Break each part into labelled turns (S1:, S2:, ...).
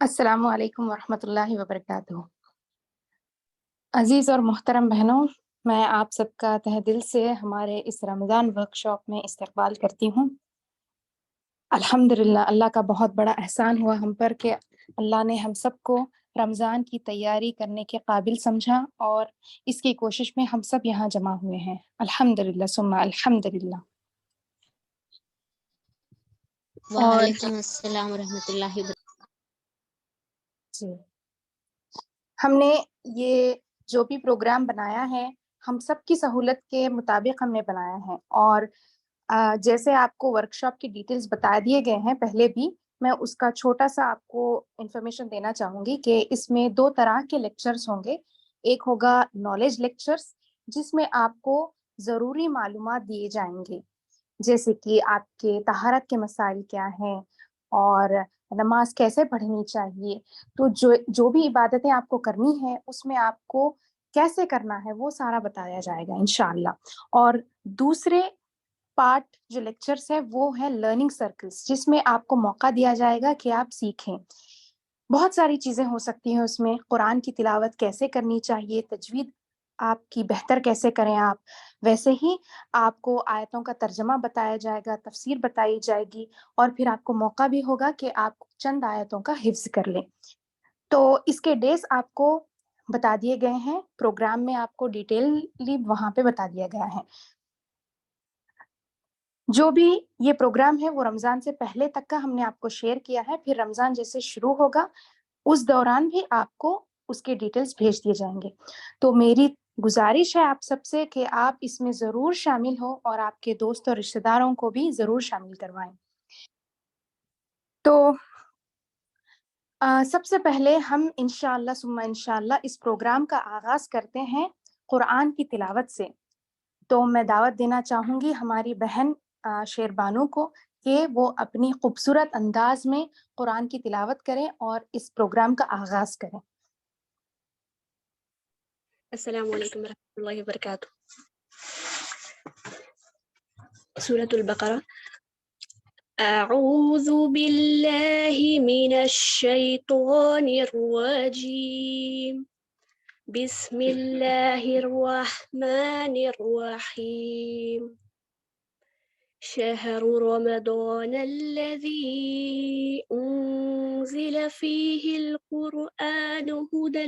S1: السلام علیکم ورحمۃ اللہ وبرکاتہ۔ عزیز اور محترم بہنوں، میں آپ سب کا تہ دل سے ہمارے اس رمضان ورکشاپ میں استقبال کرتی ہوں۔ الحمدللہ اللہ کا بہت بڑا احسان ہوا ہم پر کہ اللہ نے ہم سب کو رمضان کی تیاری کرنے کے قابل سمجھا اور اس کی کوشش میں ہم سب یہاں جمع ہوئے ہیں۔ الحمدللہ ثم الحمدللہ۔ اور
S2: وعلیکم السلام ورحمۃ اللہ وبرکاتہ۔
S1: جی، ہم نے یہ جو بھی پروگرام بنایا ہے ہم سب کی سہولت کے مطابق ہم نے بنایا ہے، اور جیسے آپ کو ورکشاپ کی ڈیٹیلز بتا دیے گئے ہیں پہلے بھی، میں اس کا چھوٹا سا آپ کو انفارمیشن دینا چاہوں گی کہ اس میں 2 طرح کے لیکچرز ہوں گے۔ ایک ہوگا نالج لیکچرز، جس میں آپ کو ضروری معلومات دیے جائیں گے، جیسے کہ آپ کے طہارت کے مسائل کیا ہیں اور نماز کیسے پڑھنی چاہیے، تو جو بھی عبادتیں آپ کو کرنی ہے اس میں آپ کو کیسے کرنا ہے وہ سارا بتایا جائے گا انشاءاللہ۔ اور دوسرے پارٹ جو لیکچرز ہے وہ ہے لرننگ سرکلز، جس میں آپ کو موقع دیا جائے گا کہ آپ سیکھیں۔ بہت ساری چیزیں ہو سکتی ہیں اس میں، قرآن کی تلاوت کیسے کرنی چاہیے، تجوید آپ کی بہتر کیسے کریں آپ، ویسے ہی آپ کو آیتوں کا ترجمہ بتایا جائے گا، تفسیر بتائی جائے گی، اور پھر آپ کو موقع بھی ہوگا کہ آپ چند آیتوں کا حفظ کر لیں۔ تو اس کے ڈیز آپ کو بتا دیے گئے ہیں، پروگرام میں آپ کو ڈیٹیللی وہاں پہ بتا دیا گیا ہے۔ جو بھی یہ پروگرام ہے وہ رمضان سے پہلے تک کا ہم نے آپ کو شیئر کیا ہے، پھر رمضان جیسے شروع ہوگا اس دوران بھی آپ کو اس کے ڈیٹیلز بھیج دیے جائیں گے۔ تو میری گزارش ہے آپ سب سے کہ آپ اس میں ضرور شامل ہو اور آپ کے دوست اور رشتہ داروں کو بھی ضرور شامل کروائیں۔ تو سب سے پہلے ہم انشاءاللہ ثم انشاءاللہ اس پروگرام کا آغاز کرتے ہیں قرآن کی تلاوت سے۔ تو میں دعوت دینا چاہوں گی ہماری بہن شیربانو کو کہ وہ اپنی خوبصورت انداز میں قرآن کی تلاوت کریں اور اس پروگرام کا آغاز کریں۔
S3: السلام علیکم ورحمۃ اللہ وبرکاتہ۔ سورة البقرة۔ أعوذ بالله من الشيطان الرجيم، بسم الله الرحمن الرحيم، شهر رمضان الذي أنزل فيه القرآن هدى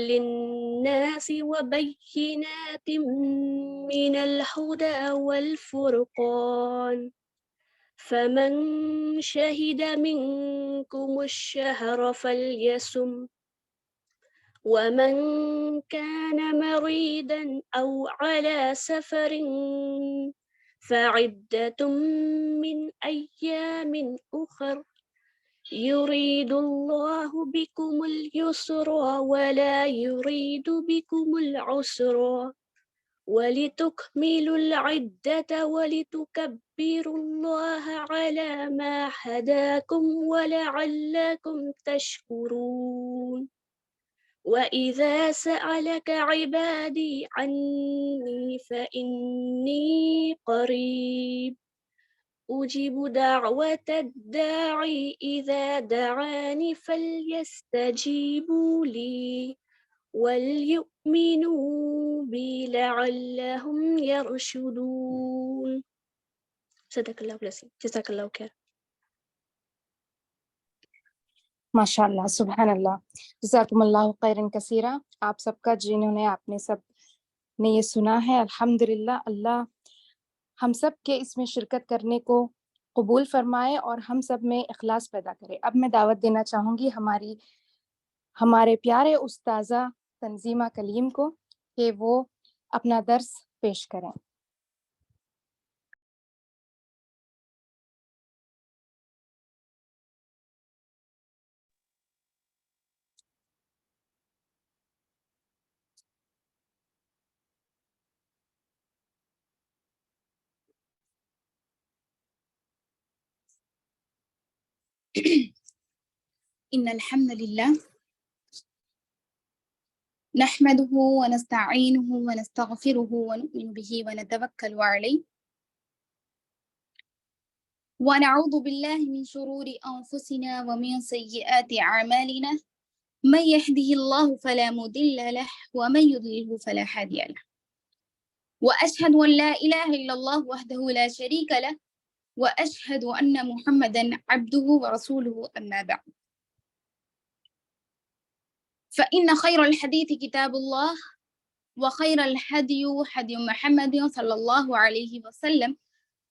S3: للناس وبينات من الهدى والفرقان، فمن شهد منكم الشهر فليصم، ومن كان مريضا أو على سفر فعدة من أيام أخر، يريد الله بكم اليسر ولا يريد بكم العسر، ولتكملوا العدة ولتكبروا الله على ما هداكم ولعلكم تشكرون. وإذا سألك عبادي عني فإني قريب أجيب دعوة الداعي إذا دعاني فليستجيبوا لي وليؤمنوا بي لعلهم يرشدون۔ صدق اللہ العظیم۔ جزاک اللہ خیر۔
S1: ماشاء اللہ، سبحان اللہ، جزاکم اللہ خیرا کثیرا۔ آپ سب کا جنہوں نے آپ نے سب نے یہ سنا ہے، الحمدللہ اللہ ہم سب کے اس میں شرکت کرنے کو قبول فرمائے اور ہم سب میں اخلاص پیدا کرے۔ اب میں دعوت دینا چاہوں گی ہمارے پیارے استاذہ تنظیمہ کلیم کو کہ وہ اپنا درس پیش کریں۔
S4: إن الحمد لله نحمده ونستعينه ونستغفره ونؤمن به ونتوكل عليه ونعوذ بالله من شرور أنفسنا ومن سيئات أعمالنا من يهده الله فلا مضل له ومن يضلله فلا هادي له وأشهد أن لا إله إلا الله وحده لا شريك له وأشهد أن محمدا عبده ورسوله أما بعد فإن خير الحديث كتاب الله وخير الهدي هدي محمد صلى الله عليه وسلم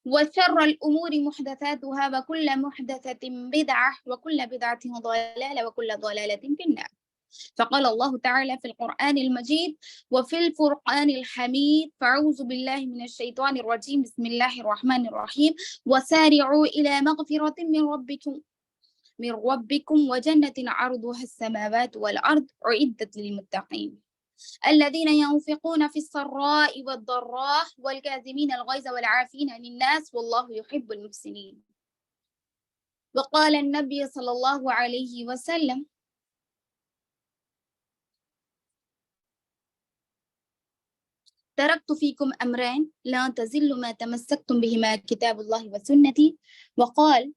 S4: وشر الأمور محدثاتها وكل محدثة بدعة وكل بدعة ضلالة وكل ضلالة في النار فقال الله تعالى في القرآن المجيد وفي الفرقان الحميد فأعوذ بالله من الشيطان الرجيم بسم الله الرحمن الرحيم وسارعوا إلى مغفرة من ربكم وجنة عرضها السماوات والأرض أعدت للمتقين الذين ينفقون في السراء والضراء والكاظمين الغيظ والعافين عن الناس والله يحب المحسنين وقال النبي صلى الله عليه وسلم تركت فيكم أمرين لا تزلوا ما تمسكتم بهما كتاب الله وسنتي وقال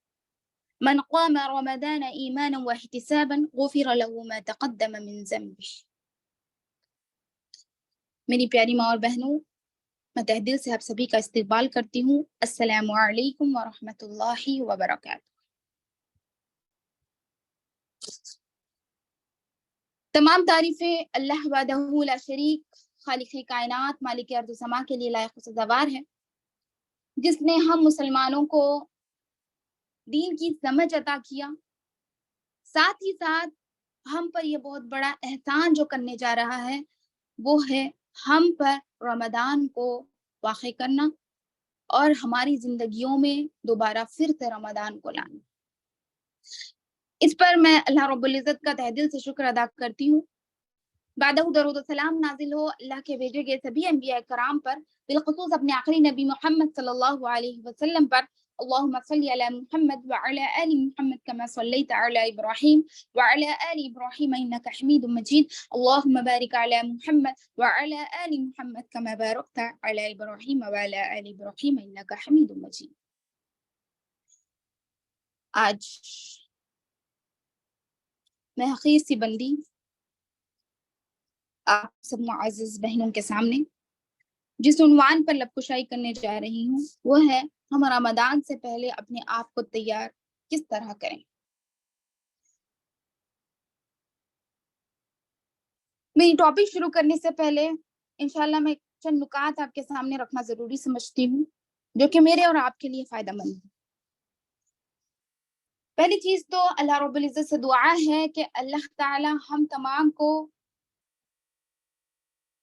S4: من قام رمضان إيمانا واحتسابا غفر له ما تقدم من ذنبه. میری پیاری ماں اور بہنوں، میں تہ دل سے آپ سبھی کا استقبال کرتی ہوں۔ السلام علیکم ورحمۃ اللہ وبرکاتہ۔ تمام تعریفیں اللہ وحدہ لا شریک، خالق کائنات، مالک ارض و سما کے لیے لائق و سزاوار ہے، جس نے ہم مسلمانوں کو دین کی سمجھ عطا کیا، ساتھ ہی ساتھ ہم پر یہ بہت بڑا احسان جو کرنے جا رہا ہے وہ ہے ہم پر رمضان کو واقع کرنا اور ہماری زندگیوں میں دوبارہ پھر سے رمضان کو لانا۔ اس پر میں اللہ رب العزت کا تہ دل سے شکر ادا کرتی ہوں۔ بعدہ درود و سلام نازل ہو اللہ کے بھیجے گئے سبھی انبیاء کرام پر، بالخصوص اپنے آخری نبی محمد صلی اللہ علیہ وسلم پر۔ اللہم صلی علی محمد وعلی آل محمد کما صلیت علی ابراہیم وعلی آل ابراہیم انک حمید مجید۔ اللہم بارک علی محمد وعلی آل محمد کما بارکت علی ابراہیم وعلی آل ابراہیم انک حمید مجید۔ آج میں حقیر سی بندی آپ سب معزز بہنوں کے سامنے جس عنوان پر لب کشائی کرنے جا رہی ہوں وہ ہے ہم رمضان سے پہلے اپنے آپ کو تیار کس طرح کریں۔ میری ٹاپک شروع کرنے سے پہلے انشاءاللہ میں چند نکات آپ کے سامنے رکھنا ضروری سمجھتی ہوں جو کہ میرے اور آپ کے لیے فائدہ مند ہے۔ پہلی چیز تو اللہ رب العزت سے دعا ہے کہ اللہ تعالی ہم تمام کو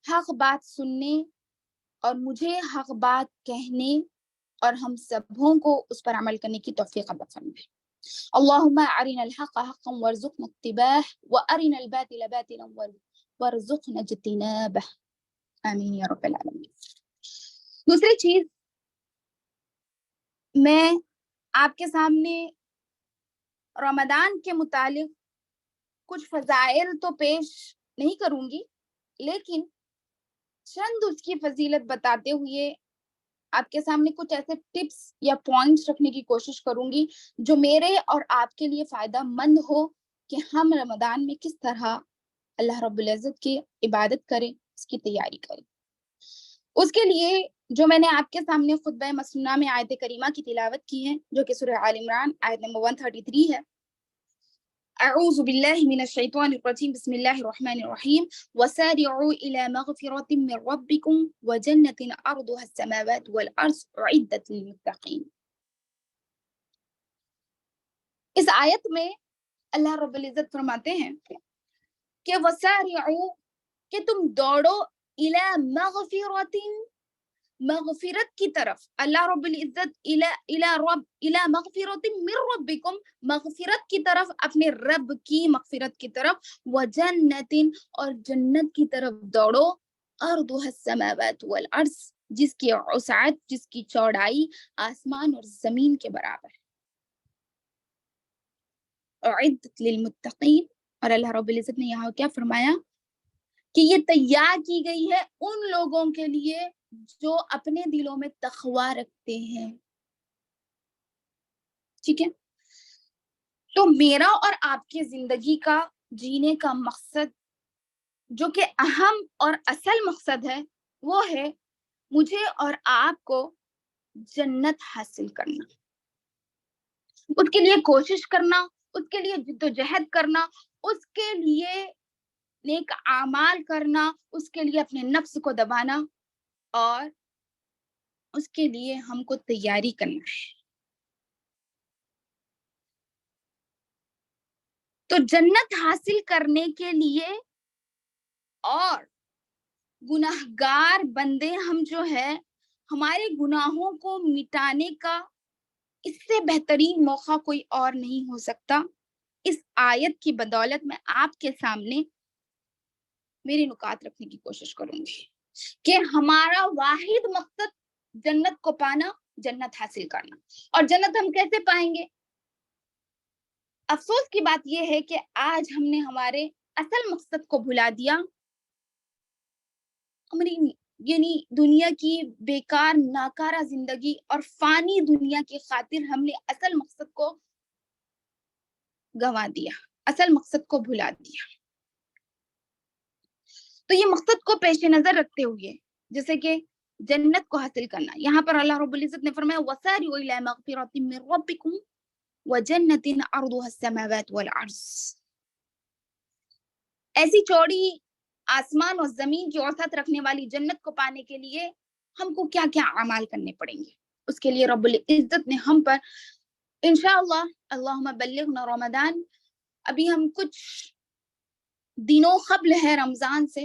S4: حق بات سننے اور مجھے حق بات کہنے اور ہم سبوں کو اس پر عمل کرنے کی توفیق عطا فرمائے۔ اللہم ارنا الحق حقا وارزقنا اتباعہ وارنا الباطل باطلا وارزقنا اجتنابہ، آمین یا رب العالمین۔ دوسری چیز، میں آپ کے سامنے رمضان کے متعلق کچھ فضائل تو پیش نہیں کروں گی، لیکن چند اس کی فضیلت بتاتے ہوئے آپ کے سامنے کچھ ایسے ٹپس یا پوائنٹس رکھنے کی کوشش کروں گی جو میرے اور آپ کے لیے فائدہ مند ہو کہ ہم رمضان میں کس طرح اللہ رب العزت کی عبادت کریں، اس کی تیاری کریں۔ اس کے لیے جو میں نے آپ کے سامنے خطبہ مسنونہ میں آیت کریمہ کی تلاوت کی ہے جو کہ سورہ آل عمران آیت نمبر 133 ہے۔ اعوذ باللہ من الشیطان الرجیم بسم اللہ الرحمن الرحیم وسارعوا الی مغفرۃ من ربکم وجنۃ عرضها السماوات والارض اعدت للمتقین۔ اس آیت میں اللہ رب العزت فرماتے ہیں کہ وسارعوا، کہ تم دوڑو، الی مغفرۃ، مغفرت کی طرف، اللہ رب العزت الی مغفرۃ من ربکم، مغفرت کی طرف، اپنے رب کی مغفرت کی طرف، وجنت، اور جنت کی طرف دوڑو، ارضها السماوات والارض، جس کی وسعت، جس کی چوڑائی آسمان اور زمین کے برابر ہے۔ اعدت للمتقین، اور اللہ رب العزت نے یہاں کیا فرمایا کہ یہ تیار کی گئی ہے ان لوگوں کے لیے جو اپنے دلوں میں تقوی رکھتے ہیں۔ ٹھیک ہے؟ تو میرا اور آپ کی زندگی کا جینے کا مقصد جو کہ اہم اور اصل مقصد ہے وہ ہے مجھے اور آپ کو جنت حاصل کرنا، اس کے لیے کوشش کرنا، اس کے لیے جدوجہد کرنا، اس کے لیے نیک اعمال کرنا، اس کے لیے اپنے نفس کو دبانا، اور اس کے لیے ہم کو تیاری کرنا ہے۔ تو جنت حاصل کرنے کے لیے اور گناہگار بندے ہم جو ہے، ہمارے گناہوں کو مٹانے کا اس سے بہترین موقع کوئی اور نہیں ہو سکتا۔ اس آیت کی بدولت میں آپ کے سامنے میری نکات رکھنے کی کوشش کروں گی کہ ہمارا واحد مقصد جنت کو پانا، جنت حاصل کرنا۔ اور جنت ہم کیسے پائیں گے؟ افسوس کی بات یہ ہے کہ آج ہم نے ہمارے اصل مقصد کو بھلا دیا، ہماری یعنی دنیا کی بیکار ناکارہ زندگی اور فانی دنیا کی خاطر ہم نے اصل مقصد کو گنوا دیا، اصل مقصد کو بھلا دیا۔ تو یہ مقصد کو پیش نظر رکھتے ہوئے جیسے کہ جنت کو حاصل کرنا، یہاں پر اللہ رب العزت نے فرمایا وَسَارِعُوا إِلَىٰ مَغْفِرَةٍ مِّن رَبِّكُمْ وَجَنَّةٍ عَرْضُهَا السَّمَاوَاتُ وَالْأَرْضُ۔ ایسی چوڑی آسمان اور زمین کی اوسط رکھنے والی جنت کو پانے کے لیے ہم کو کیا کیا اعمال کرنے پڑیں گے، اس کے لیے رب العزت نے ہم پر انشاءاللہ اللہم بلغنا رمضان، ابھی ہم کچھ دنوں قبل ہے رمضان سے،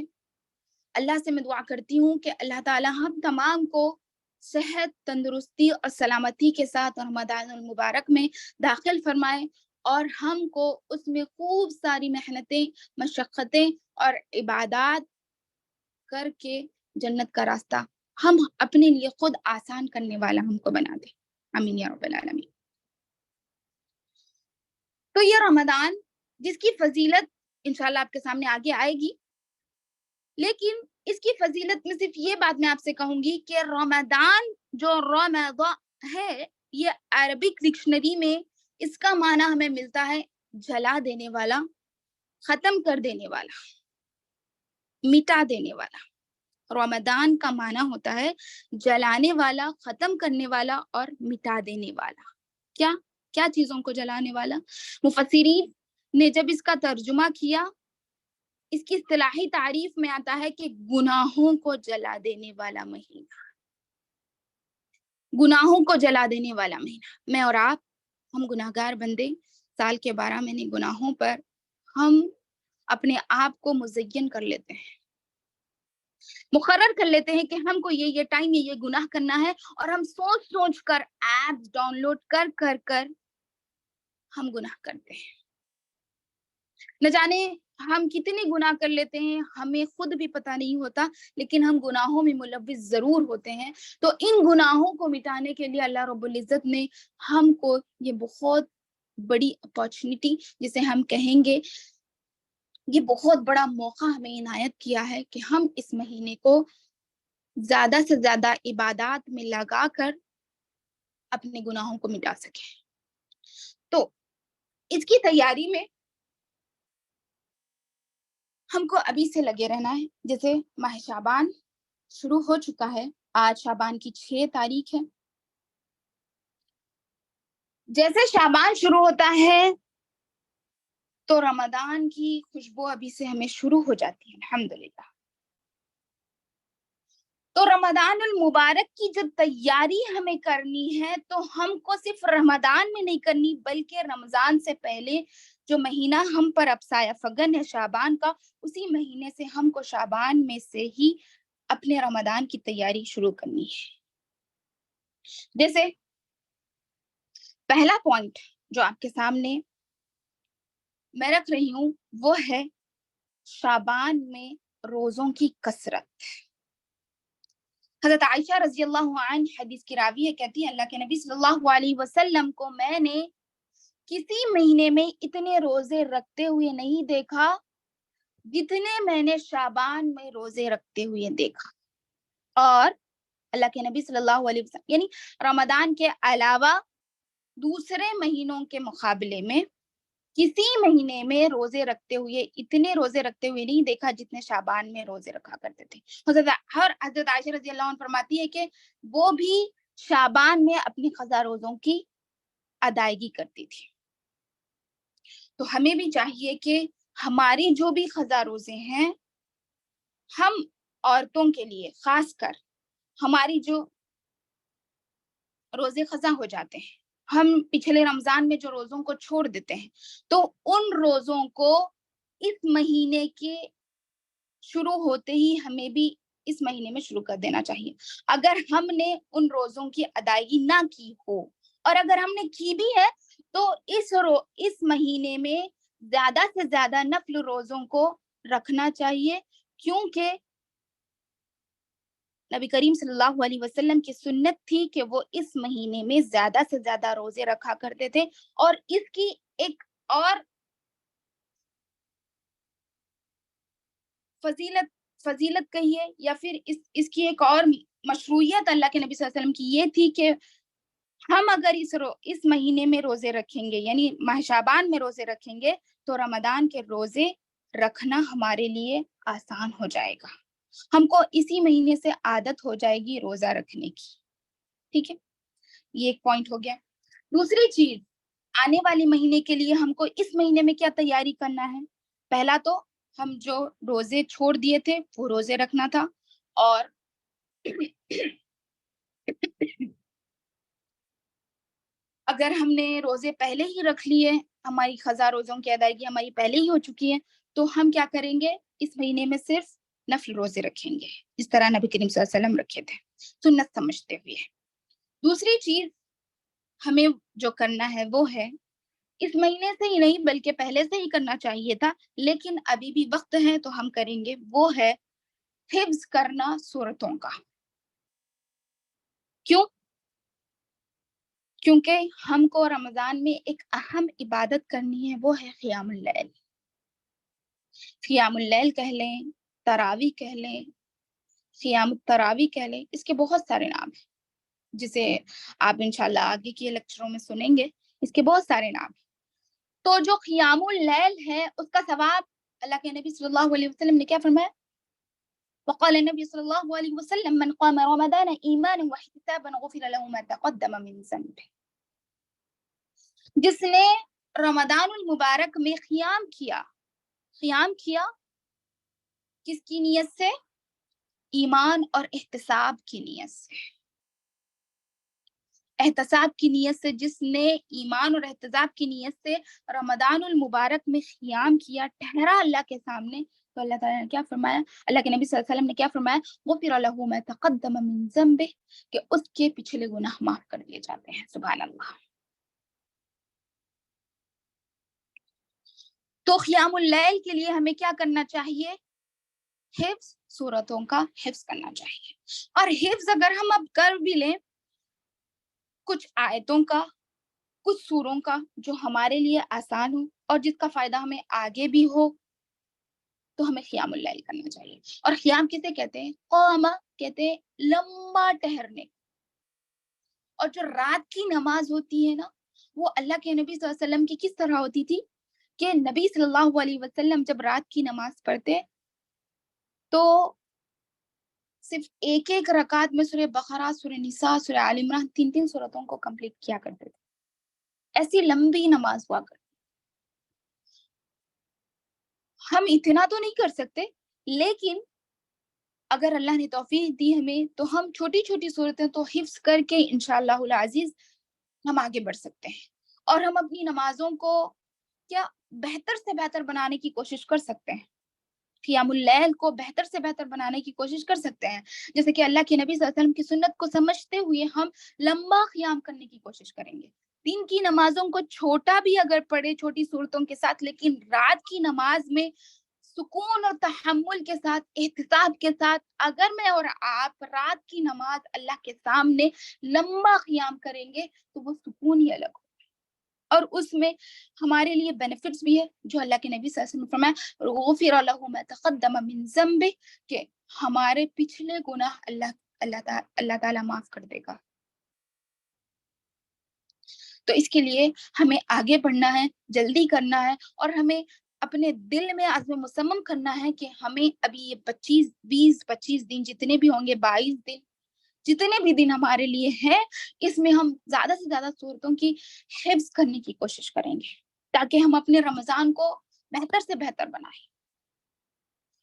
S4: اللہ سے میں دعا کرتی ہوں کہ اللہ تعالی ہم تمام کو صحت، تندرستی اور سلامتی کے ساتھ رمضان المبارک میں داخل فرمائے، اور ہم کو اس میں خوب ساری محنتیں، مشقتیں اور عبادات کر کے جنت کا راستہ ہم اپنے لیے خود آسان کرنے والا ہم کو بنا دے، آمین یا رب العالمین۔ تو یہ رمضان جس کی فضیلت انشاءاللہ آپ کے سامنے آگے آئے گی، لیکن اس کی فضیلت میں صرف یہ بات میں آپ سے کہوں گی کہ رمضان جو رمضان ہے، یہ عربک ڈکشنری میں اس کا معنی ہمیں ملتا ہے جلا دینے والا، ختم کر دینے والا، مٹا دینے والا۔ رمضان کا معنی ہوتا ہے جلانے والا، ختم کرنے والا اور مٹا دینے والا۔ کیا چیزوں کو جلانے والا؟ مفسرین نے جب اس کا ترجمہ کیا، اس کی اصطلاحی تعریف میں آتا ہے کہ گناہوں کو جلا دینے والا مہینہ، گناہوں کو جلا دینے والا مہینہ۔ میں اور آپ، ہم گناہگار بندے، سال کے 12 مہینے گناہوں پر ہم اپنے آپ کو مزین کر لیتے ہیں، مقرر کر لیتے ہیں کہ ہم کو یہ ٹائم یہ گناہ کرنا ہے، اور ہم سوچ کر ایپس ڈاؤن لوڈ کر ہم گناہ کرتے ہیں۔ نہ جانے ہم کتنے گناہ کر لیتے ہیں، ہمیں خود بھی پتہ نہیں ہوتا، لیکن ہم گناہوں میں ملوث ضرور ہوتے ہیں۔ تو ان گناہوں کو مٹانے کے لیے اللہ رب العزت نے ہم کو یہ بہت بڑی اپارچونٹی، جسے ہم کہیں گے یہ بہت بڑا موقع ہمیں عنایت کیا ہے کہ ہم اس مہینے کو زیادہ سے زیادہ عبادات میں لگا کر اپنے گناہوں کو مٹا سکیں۔ تو اس کی تیاری میں ہم کو ابھی سے لگے رہنا ہے۔ جیسے ماہ شعبان شروع ہو چکا ہے، آج شعبان کی 6 تاریخ ہے۔ جیسے شعبان شروع ہوتا ہے تو رمضان کی خوشبو ابھی سے ہمیں شروع ہو جاتی ہے، الحمدللہ۔ تو رمضان المبارک کی جو تیاری ہمیں کرنی ہے، تو ہم کو صرف رمضان میں نہیں کرنی، بلکہ رمضان سے پہلے جو مہینہ ہم پر اب سایہ فگن ہے شعبان کا، اسی مہینے سے ہم کو شعبان میں سے ہی اپنے رمضان کی تیاری شروع کرنی ہے۔ جیسے پہلا پوائنٹ جو آپ کے سامنے میں رکھ رہی ہوں وہ ہے شعبان میں روزوں کی کثرت۔ حضرت عائشہ رضی اللہ عنہ حدیث کی راوی ہے، کہتی ہے اللہ کے نبی صلی اللہ علیہ وسلم کو میں نے کسی مہینے میں اتنے روزے رکھتے ہوئے نہیں دیکھا جتنے میں نے شعبان میں روزے رکھتے ہوئے دیکھا۔ اور اللہ کے نبی صلی اللہ علیہ وسلم یعنی رمضان کے علاوہ دوسرے مہینوں کے مقابلے میں کسی مہینے میں روزے رکھتے ہوئے اتنے روزے رکھتے ہوئے نہیں دیکھا جتنے شعبان میں روزے رکھا کرتے تھے. حضرت عائشہ رضی اللہ عنہ فرماتی ہے کہ وہ بھی شعبان میں اپنی قضا روزوں کی ادائیگی کرتی تھی. تو ہمیں بھی چاہیے کہ ہماری جو بھی قضا روزے ہیں ہم عورتوں کے لیے خاص کر ہماری جو روزے قضا ہو جاتے ہیں، ہم پچھلے رمضان میں جو روزوں کو چھوڑ دیتے ہیں، تو ان روزوں کو اس مہینے کے شروع ہوتے ہی ہمیں بھی اس مہینے میں شروع کر دینا چاہیے. اگر ہم نے ان روزوں کی ادائیگی نہ کی ہو اور اگر ہم نے کی بھی ہے تو اس مہینے میں زیادہ سے زیادہ نفل روزوں کو رکھنا چاہیے، کیونکہ نبی کریم صلی اللہ علیہ وسلم کی سنت تھی کہ وہ اس مہینے میں زیادہ سے زیادہ روزے رکھا کرتے تھے. اور اس کی ایک اور فضیلت کہیے یا پھر اس کی ایک اور مشروعیت اللہ کے نبی صلی اللہ علیہ وسلم کی یہ تھی کہ ہم اگر اس مہینے میں روزے رکھیں گے، یعنی ماہ شعبان میں روزے رکھیں گے، تو رمضان کے روزے رکھنا ہمارے لیے آسان ہو جائے گا. ہم کو اسی مہینے سے عادت ہو جائے گی روزہ رکھنے کی. ٹھیک ہے، یہ ایک پوائنٹ ہو گیا. دوسری چیز، آنے والے مہینے کے لیے ہم کو اس مہینے میں کیا تیاری کرنا ہے؟ پہلا تو ہم جو روزے چھوڑ دیے تھے وہ روزے رکھنا تھا، اور اگر ہم نے روزے پہلے ہی رکھ لیے، ہماری قضا روزوں کی ادائیگی ہماری پہلے ہی ہو چکی ہے، تو ہم کیا کریں گے؟ اس مہینے میں صرف نفل روزے رکھیں گے، جس طرح نبی کریم صلی اللہ علیہ وسلم رکھے تھے سنت سمجھتے ہوئے. دوسری چیز ہمیں جو کرنا ہے وہ ہے، اس مہینے سے ہی نہیں بلکہ پہلے سے ہی کرنا چاہیے تھا لیکن ابھی بھی وقت ہے تو ہم کریں گے، وہ ہے حفظ کرنا سورتوں کا. کیونکہ ہم کو رمضان میں ایک اہم عبادت کرنی ہے، وہ ہے قیام اللیل. قیام اللیل کہہ لیں، تراویح کہہ لیں، قیام التراویح کہہ لیں، اس کے بہت سارے نام ہیں جسے آپ انشاءاللہ آگے کے لیکچروں میں سنیں گے. اس کے بہت سارے نام ہیں. تو جو قیام اللیل ہے اس کا ثواب اللہ کے نبی صلی اللہ علیہ وسلم نے کیا فرمایا؟ وقال النبي صلى الله عليه وسلم من قام رمضان ایمانا واحتسابا غفر له ما تقدم من ذنبه. جس نے رمضان المبارک میں قیام کیا کس کی نیت سے؟ ایمان اور احتساب کی نیت سے. احتساب کی نیت سے جس نے ایمان اور احتساب کی نیت سے رمضان المبارک میں قیام کیا، ٹھہرا اللہ کے سامنے، تو اللہ تعالیٰ نے کیا فرمایا؟ اللہ کے نبی صلی اللہ علیہ وسلم نے کیا فرمایا؟ غفر له ما تقدم من ذنبه، کہ اس کے پچھلے گناہ معاف کر دیے جاتے ہیں. سبحان اللہ. تو قیام اللیل کے لیے ہمیں کیا کرنا چاہیے؟ حفظ سورتوں کا حفظ کرنا چاہیے. اور حفظ اگر ہم اب کر بھی لیں کچھ آیتوں کا، کچھ سوروں کا جو ہمارے لیے آسان ہو اور جس کا فائدہ ہمیں آگے بھی ہو، تو ہمیں قیام اللیل کرنا چاہیے. اور قیام کسے کہتے ہیں؟ قوما کہتے ہیں لمبا ٹہرنے. اور جو رات کی نماز ہوتی ہے نا، وہ اللہ کے نبی صلی اللہ علیہ وسلم کی کس طرح ہوتی تھی کہ نبی صلی اللہ علیہ وسلم جب رات کی نماز پڑھتے تو صرف ایک ایک رکعت میں سورہ بقرہ، سورہ نساء، سورہ آل عمران، 3 سورتوں کو کمپلیٹ کیا کرتے تھے. ایسی لمبی نماز ہوا کرتی. ہم اتنا تو نہیں کر سکتے، لیکن اگر اللہ نے توفیق دی ہمیں تو ہم چھوٹی چھوٹی صورتیں تو حفظ کر کے انشاءاللہ العزیز ہم آگے بڑھ سکتے ہیں، اور ہم اپنی نمازوں کو کیا بہتر سے بہتر بنانے کی کوشش کر سکتے ہیں. قیام اللیل کو بہتر سے بہتر بنانے کی کوشش کر سکتے ہیں. جیسے کہ اللہ کے نبی صلی اللہ علیہ وسلم کی سنت کو سمجھتے ہوئے ہم لمبا قیام کرنے کی کوشش کریں گے. دن کی نمازوں کو چھوٹا بھی اگر پڑھے چھوٹی صورتوں کے ساتھ، لیکن رات کی نماز میں سکون اور تحمل کے ساتھ، احتساب کے ساتھ اگر میں اور آپ رات کی نماز اللہ کے سامنے لمبا قیام کریں گے تو وہ سکون ہی الگ ہو. اور اس میں ہمارے لیے بینیفٹس بھی ہے جو اللہ کے نبی صلی اللہ علیہ وسلم فرمایا غفر له ما تقدم من ذنبه، کہ ہمارے پچھلے گناہ اللہ تعالیٰ معاف کر دے گا. تو اس کے لیے ہمیں آگے بڑھنا ہے، جلدی کرنا ہے، اور ہمیں اپنے دل میں عزم مصمم کرنا ہے کہ ہمیں ابھی یہ 25 دن جتنے بھی ہوں گے، 22 دن جتنے بھی دن ہمارے لیے ہیں، اس میں ہم زیادہ سے زیادہ صورتوں کی حفظ کرنے کی کوشش کریں گے تاکہ ہم اپنے رمضان کو بہتر سے بہتر بنائیں۔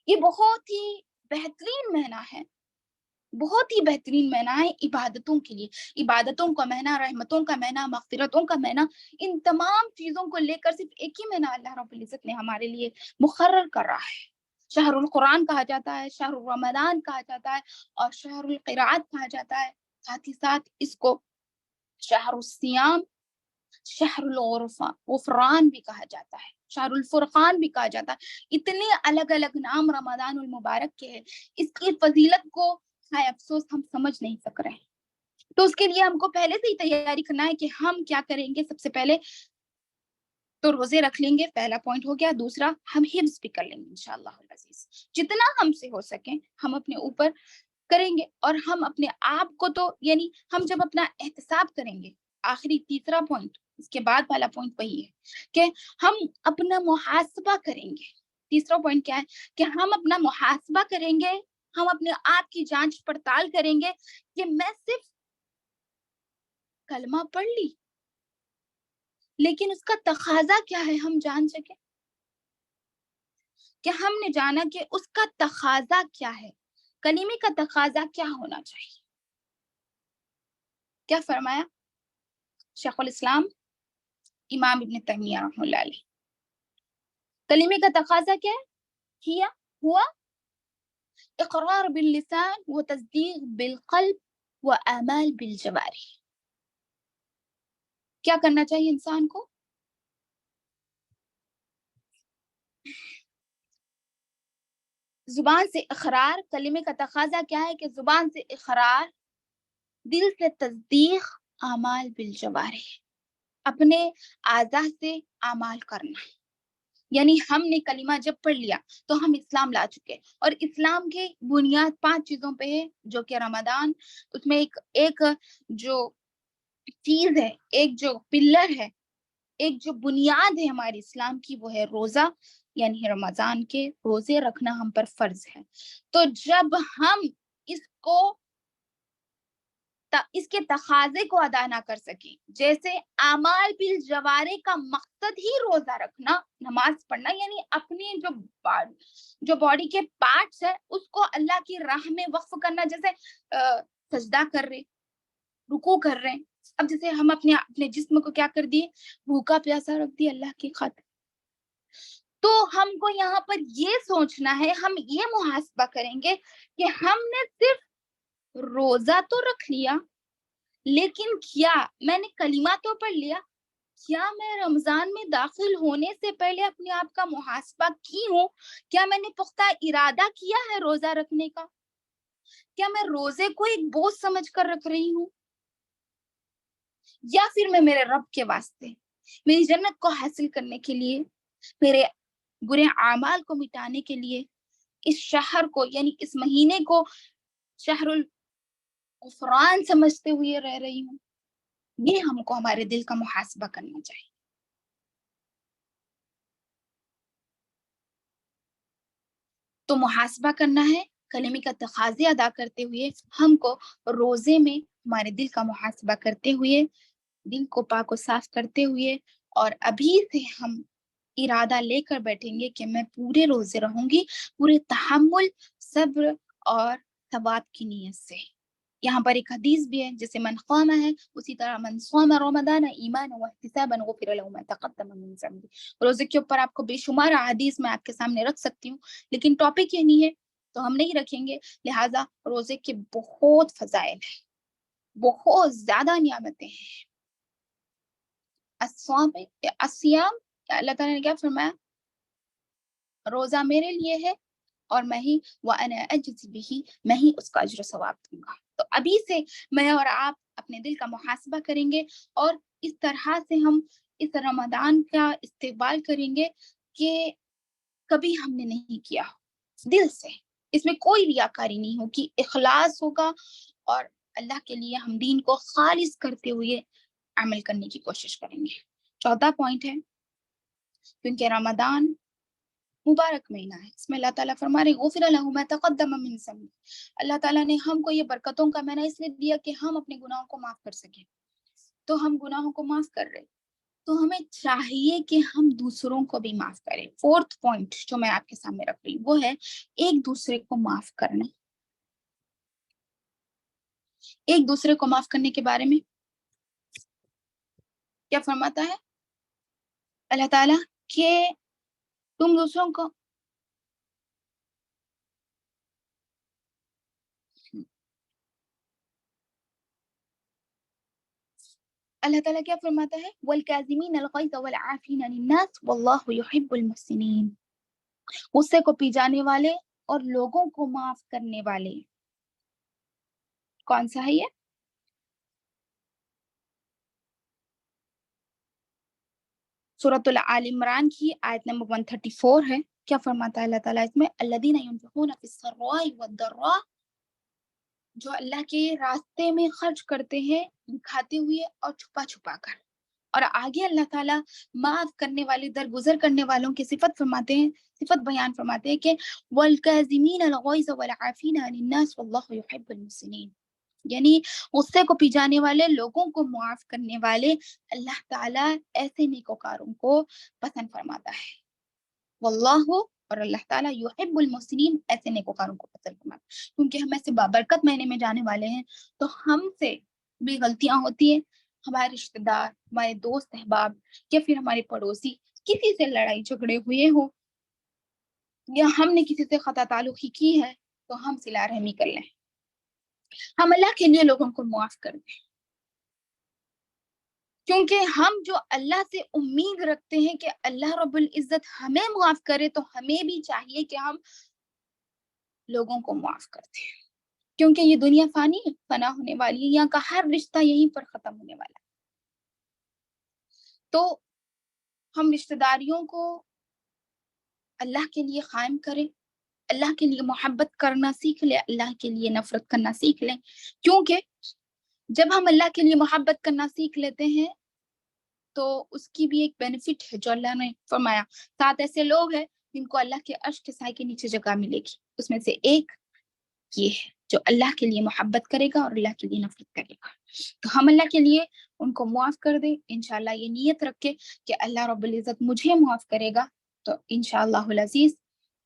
S4: یہ بہت ہی بہترین مہینہ ہے، بہت ہی بہترین مہینہ ہے عبادتوں کے لیے، عبادتوں کا مہینہ، رحمتوں کا مہینہ، مغفرتوں کا مہینہ، ان تمام چیزوں کو لے کر صرف ایک ہی مہینہ اللہ رب العزت نے ہمارے لیے مقرر کر رہا ہے۔ شہر القرآن کہا جاتا ہے، شہر رمضان کہا جاتا ہے، اور شہر القراءت کہا جاتا ہے، ساتھ ہی ساتھ اس کو شہر الصیام، شہر الغفران بھی کہا جاتا ہے، شہر الفرقان بھی کہا جاتا ہے۔ اتنے الگ الگ نام رمضان المبارک کے ہیں، اس کی فضیلت کو ہائے افسوس ہم سمجھ نہیں سک رہے ہیں۔ تو اس کے لیے ہم کو پہلے سے ہی تیاری کرنا ہے کہ ہم کیا کریں گے۔ سب سے پہلے تو روزے رکھ لیں گے، پہلا پوائنٹ ہو گیا۔ دوسرا، ہم حفظ بھی کر لیں گے انشاءاللہ العزیز، جتنا ہم سے ہو سکے ہم اپنے اوپر کریں گے، اور ہم اپنے آپ کو تو یعنی ہم جب اپنا احتساب کریں گے، آخری تیسرا پوائنٹ، اس کے بعد والا پوائنٹ وہی ہے کہ ہم اپنا محاسبہ کریں گے۔ تیسرا پوائنٹ کیا ہے کہ ہم اپنا محاسبہ کریں گے، ہم اپنے آپ کی جانچ پڑتال کریں گے کہ میں صرف کلمہ پڑھ لی، لیکن اس کا تقاضا کیا ہے ہم جان سکیں، کہ ہم نے جانا کہ اس کا تقاضا کیا ہے، کلمے کا تقاضا کیا ہونا چاہیے۔ کیا فرمایا شیخ الاسلام امام ابن تیمیہ رحمہ اللہ علیہ، کلمے کا تقاضا کیا ہے؟ ہوا اقرار باللسان و تصدیق بالقلب و اعمال بالجوارح۔ کیا کرنا چاہیے انسان کو؟ زبان سے اقرار، کلمے کا تقاضا کیا ہے کہ زبان سے اقرار، دل سے تصدیق، اعمال بالجوارح، اپنے اعضاء سے اعمال کرنا۔ یعنی ہم نے کلمہ جب پڑھ لیا تو ہم اسلام لا چکے، اور اسلام کی بنیاد 5 چیزوں پہ ہے، جو کہ رمضان، اس میں ایک جو چیز ہے، ایک جو پلر ہے، ایک جو بنیاد ہے ہمارے اسلام کی، وہ ہے روزہ، یعنی رمضان کے روزے رکھنا ہم پر فرض ہے۔ تو جب ہم اس کے تقاضے کو ادا نہ کر سکیں، جیسے اعمال بالجوارح کا مقصد ہی روزہ رکھنا، نماز پڑھنا، یعنی اپنی جو باڈی کے پارٹس ہے اس کو اللہ کی راہ میں وقف کرنا، جیسے سجدہ کر رہے، رکوع کر رہے ہیں، اب جیسے ہم اپنے جسم کو کیا کر دیے، بھوکا پیاسا رکھ دیے اللہ کی خاطر، تو ہم کو یہاں پر یہ سوچنا ہے، ہم یہ محاسبہ کریں گے کہ ہم نے صرف روزہ تو رکھ لیا، لیکن کیا میں نے کلمہ تو پڑھ لیا، کیا میں رمضان میں داخل ہونے سے پہلے اپنے آپ کا محاسبہ کی ہوں؟ کیا میں نے پختہ ارادہ کیا ہے روزہ رکھنے کا؟ کیا میں روزے کو ایک بوجھ سمجھ کر رکھ رہی ہوں، یا پھر میں میرے رب کے واسطے، میری جنت کو حاصل کرنے کے لیے، میرے برے اعمال کو مٹانے کے لیے اس شہر کو، یعنی اس مہینے کو شہر الغفران سمجھتے ہوئے رہ رہی ہوں؟ یہ ہم کو ہمارے دل کا محاسبہ کرنا چاہیے۔ تو محاسبہ کرنا ہے، کلمے کا تقاضے ادا کرتے ہوئے، ہم کو روزے میں ہمارے دل کا محاسبہ کرتے ہوئے، دل کو پاک و صاف کرتے ہوئے، اور ابھی سے ہم ارادہ لے کر بیٹھیں گے کہ میں پورے روزے رہوں گی، پورے تحمل، صبر اور ثواب کی نیت سے۔ یہاں پر ایک حدیث بھی ہے، جیسے من قام ہے، اسی طرح من صام رمضان ایمانا واحتسابا غفر له ما تقدم من ذنبه۔ روزے کے اوپر آپ کو بے شمار احادیث میں آپ کے سامنے رکھ سکتی ہوں، لیکن ٹاپک یہ نہیں ہے تو ہم نہیں رکھیں گے، لہٰذا روزے کے بہت فضائل ہیں، بہت زیادہ نعمتیں ہیں۔ الصیام، اللہ تعالیٰ نے کیا فرمایا؟ روزہ میرے لیے ہے اور میں ہی وَأَنَا أَجْزِي بِهِ، میں ہی اس کا اجر و ثواب دوں گا۔ تو ابھی سے میں اور آپ اپنے دل کا محاسبہ کریں گے، اور اس طرح سے ہم اس رمضان کا استقبال کریں گے کہ کبھی ہم نے نہیں کیا ہو، دل سے، اس میں کوئی ریاکاری نہیں ہوگی، اخلاص ہوگا، اور اللہ کے لیے ہم دین کو خالص کرتے ہوئے عمل کرنے کی کوشش کریں گے۔ چوتھا پوائنٹ ہے کیونکہ رمضان مبارک مہینہ ہے، اس میں اللہ تعالیٰ فرما رہے غفر لہ ما تقدم من ذنبہ، اللہ تعالیٰ نے ہم کو یہ برکتوں کا مہینہ اس لیے دیا کہ ہم اپنے گناہوں کو معاف کر سکیں، تو ہم گناہوں کو معاف کر رہے، تو ہمیں چاہیے کہ ہم دوسروں کو بھی معاف کریں۔ فورتھ پوائنٹ جو میں آپ کے سامنے رکھ رہی ہوں وہ ہے ایک دوسرے کو معاف کرنا۔ ایک دوسرے کو معاف کرنے کے بارے میں کیا فرماتا ہے اللہ تعالیٰ کہ تم دوسروں کو اللہ تعالیٰ کیا فرماتا ہے والکاظمین الغیظ والعافین عن الناس واللہ یحب المحسنین، غصے کو پی جانے والے اور لوگوں کو معاف کرنے والے۔ کون سا ہے یہ؟ سورۃ آل عمران کی آیت نمبر 134 ہے۔ کیا فرماتا ہے اللہ تعالیٰ اس میں الذین ينفقون فی السراء والضراء، جو اللہ کے راستے میں خرچ کرتے ہیں دکھاتے ہوئے اور چھپا چھپا کر، اور آگے اللہ تعالیٰ معاف کرنے والے درگزر کرنے والوں کی صفت فرماتے ہیں، صفت بیان فرماتے ہیں کہ والکاظمین الغیظ والعافین عن الناس واللہ یحب المحسنین، یعنی غصے کو پی جانے والے، لوگوں کو معاف کرنے والے، اللہ تعالیٰ ایسے نیکوکاروں کو پسند فرماتا ہے۔ واللہ، اور اللہ تعالیٰ یحب المحسنین، ایسے نیکوکاروں کو پسند فرماتا ہے۔ کیونکہ ہم ایسے بابرکت مہینے میں جانے والے ہیں تو ہم سے بھی غلطیاں ہوتی ہیں، ہمارے رشتہ دار، ہمارے دوست احباب یا پھر ہمارے پڑوسی کسی سے لڑائی جھگڑے ہوئے ہو یا ہم نے کسی سے خطا تعلقی کی ہے تو ہم صلہ رحمی کر لیں، ہم اللہ کے لیے لوگوں کو معاف کر دیں، کیونکہ ہم جو اللہ سے امید رکھتے ہیں کہ اللہ رب العزت ہمیں معاف کرے، تو ہمیں بھی چاہیے کہ ہم لوگوں کو معاف کر دیں، کیونکہ یہ دنیا فانی ہے، فنا ہونے والی ہے، یہاں کا ہر رشتہ یہیں پر ختم ہونے والا ہے۔ تو ہم رشتہ داریوں کو اللہ کے لیے قائم کریں، اللہ کے لیے محبت کرنا سیکھ لیں، اللہ کے لیے نفرت کرنا سیکھ لیں، کیونکہ جب ہم اللہ کے لیے محبت کرنا سیکھ لیتے ہیں تو اس کی بھی ایک بینیفٹ ہے جو اللہ نے فرمایا، 7 ایسے لوگ ہیں جن کو اللہ کے عرش کے سائے کے نیچے جگہ ملے گی، اس میں سے ایک یہ ہے جو اللہ کے لیے محبت کرے گا اور اللہ کے لیے نفرت کرے گا۔ تو ہم اللہ کے لیے ان کو معاف کر دیں، انشاءاللہ یہ نیت رکھ کے کہ اللہ رب العزت مجھے معاف کرے گا تو انشاءاللہ العزیز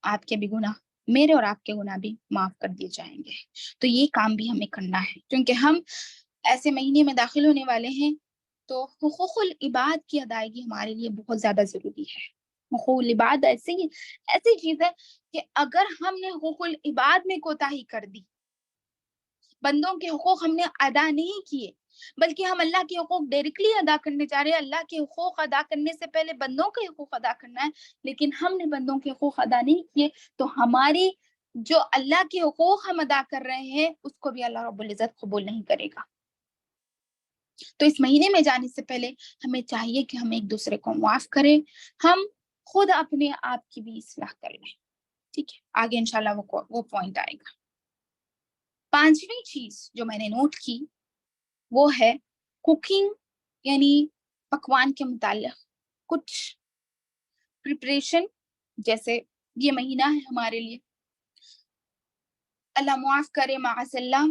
S4: آپ کے بھی گناہ، میرے اور آپ کے گناہ بھی معاف کر دیے جائیں گے۔ تو یہ کام بھی ہمیں کرنا ہے، کیونکہ ہم ایسے مہینے میں داخل ہونے والے ہیں تو حقوق العباد کی ادائیگی ہمارے لیے بہت زیادہ ضروری ہے۔ حقوق العباد ایسی چیز ہے کہ اگر ہم نے حقوق العباد میں کوتاہی کر دی، بندوں کے حقوق ہم نے ادا نہیں کیے، بلکہ ہم اللہ کے حقوق ڈائریکٹلی ادا کرنے جا رہے ہیں، اللہ کے حقوق ادا کرنے سے پہلے بندوں کے حقوق ادا کرنا ہے، لیکن ہم نے بندوں کے حقوق ادا نہیں کیے، تو ہماری جو اللہ کے حقوق ہم ادا کر رہے ہیں اس کو بھی اللہ رب العزت قبول نہیں کرے گا۔ تو اس مہینے میں جانے سے پہلے ہمیں چاہیے کہ ہم ایک دوسرے کو معاف کریں، ہم خود اپنے آپ کی بھی اصلاح کر لیں، ٹھیک ہے؟ آگے انشاءاللہ وہ پوائنٹ آئے گا۔ 5ویں چیز جو میں نے نوٹ کی وہ ہے کوکنگ، یعنی پکوان کے متعلق کچھ پریپریشن، جیسے یہ مہینہ ہے ہمارے لیے، اللہ معاف کرے معاذ اللہ،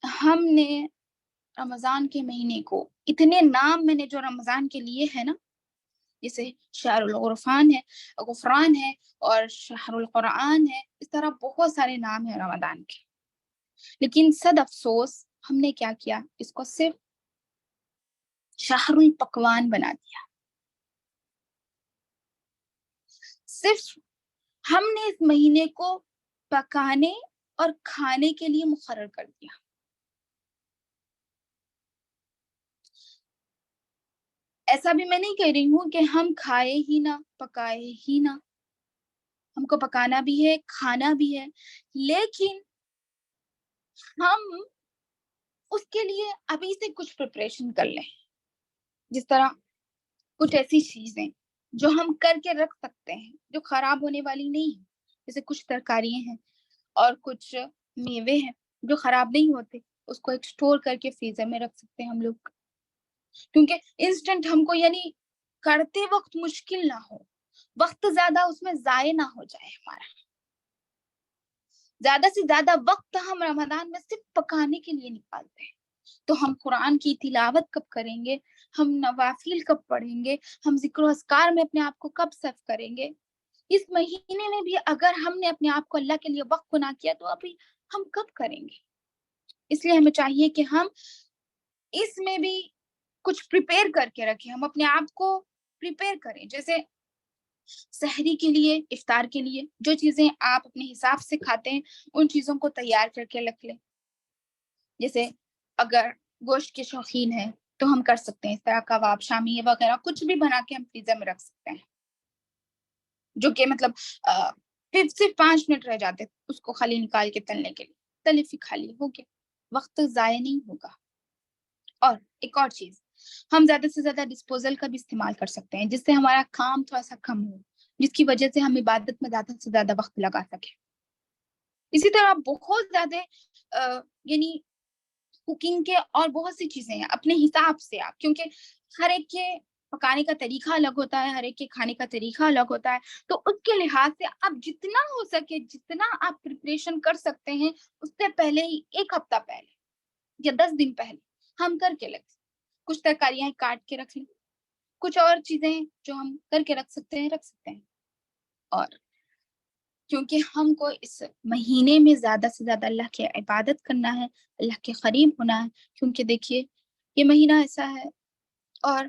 S4: ہم نے رمضان کے مہینے کو اتنے نام میں نے جو رمضان کے لیے ہے نا، جیسے شہر الغفران ہے اور شہر القرآن ہے، اس طرح بہت سارے نام ہیں رمضان کے، لیکن صد افسوس ہم نے کیا کیا، اس کو صرف شہر الپکوان بنا دیا، صرف ہم نے اس مہینے کو پکانے اور کھانے کے لیے مقرر کر دیا۔ ایسا بھی میں نہیں کہہ رہی ہوں کہ ہم کھائے ہی نہ، پکائے ہی نہ، ہم کو پکانا بھی ہے، کھانا بھی ہے، لیکن ہم اس کے لیے ابھی سے کچھ پریپریشن کر لیں، جس طرح کچھ ایسی چیزیں جو ہم کر کے رکھ سکتے ہیں جو خراب ہونے والی نہیں ہیں، جیسے کچھ ترکاریاں ہیں اور کچھ میوے ہیں جو خراب نہیں ہوتے، اس کو ایک سٹور کر کے فریزر میں رکھ سکتے ہیں ہم لوگ۔ کیونکہ انسٹنٹ ہم کو یعنی کرتے وقت مشکل نہ ہو، وقت زیادہ اس میں ضائع نہ ہو جائے ہمارا. زیادہ سے زیادہ وقت ہم رمضان میں صرف پکانے کے لیے نکالتے ہیں. تو ہم قرآن کی تلاوت کب کریں گے، ہم نوافل کب پڑھیں گے، ہم ذکر و اذکار میں اپنے آپ کو کب صرف کریں گے. اس مہینے میں بھی اگر ہم نے اپنے آپ کو اللہ کے لیے وقف نہ کیا تو ابھی ہم کب کریں گے. اس لیے ہمیں چاہیے کہ ہم اس میں بھی کچھ پریپیئر کر کے رکھیں، ہم اپنے آپ کو پریپیئر کریں. جیسے سحری کے لیے، افطار کے لیے جو چیزیں آپ اپنے حساب سے کھاتے ہیں ان چیزوں کو تیار کر کے رکھ لیں. جیسے اگر گوشت کے شوقین ہیں تو ہم کر سکتے ہیں اس طرح کباب، شامی وغیرہ کچھ بھی بنا کے ہم فریزر میں رکھ سکتے ہیں، جو کہ مطلب صرف 5 منٹ رہ جاتے اس کو خالی نکال کے تلنے کے لیے، تلے پھر خالی ہو گیا، وقت ضائع نہیں ہوگا. اور ایک اور چیز، ہم زیادہ سے زیادہ ڈسپوزل کا بھی استعمال کر سکتے ہیں جس سے ہمارا کام تھوڑا سا کم ہو، جس کی وجہ سے ہم عبادت میں زیادہ سے زیادہ وقت لگا سکیں. اسی طرح بہت زیادہ یعنی کوکنگ کے اور بہت سی چیزیں ہیں اپنے حساب سے آپ، کیونکہ ہر ایک کے پکانے کا طریقہ الگ ہوتا ہے، ہر ایک کے کھانے کا طریقہ الگ ہوتا ہے. تو اس کے لحاظ سے آپ جتنا ہو سکے، جتنا آپ پریپریشن کر سکتے ہیں اس سے پہلے ہی 1 ہفتہ پہلے یا 10 دن پہلے ہم کر کے رکھ، کچھ ترکاریاں کاٹ کے رکھ لیں، کچھ اور چیزیں جو ہم کر کے رکھ سکتے ہیں. اور کیونکہ ہم کو اس مہینے میں زیادہ سے زیادہ اللہ کی عبادت کرنا ہے، اللہ کے قریب ہونا ہے. کیونکہ دیکھیے یہ مہینہ ایسا ہے، اور